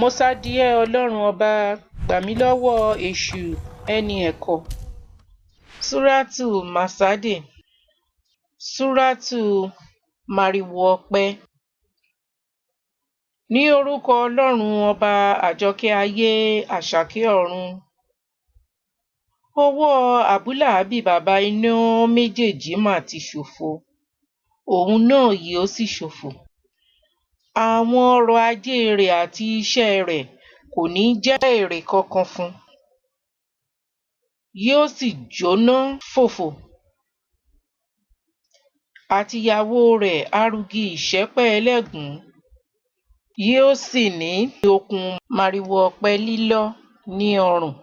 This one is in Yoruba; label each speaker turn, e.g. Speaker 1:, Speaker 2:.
Speaker 1: Mo sádìẹ́ Ọlọ́run ọba, gbà mí lọ́wọ́ èṣù ẹni ẹ̀kọ́. Súrátù Màsádì, Súrátù Màrìwò ọpẹ́. Ní orúkọ Ọlọ́run ọba àjọkẹ́ ayé, àṣàkẹ́ ọ̀run. Ọwọ́ Àbúlàábì bàbá iná méjèèjì mà ti ṣòfò, òun náà yóò sì ṣòfò. Àwọn ọrọ̀ ajé rẹ̀ àti iṣẹ́ rẹ̀ kò ní jẹ́ èrè kankan fún, yóò sì jóná fòfò. Àtìyàwó rẹ̀ arúgi ìṣẹ́pẹ́ ẹlẹ́gùn, yóò sì ní okùn màrìwò ọ̀pẹ lílọ́ ní ọrùn.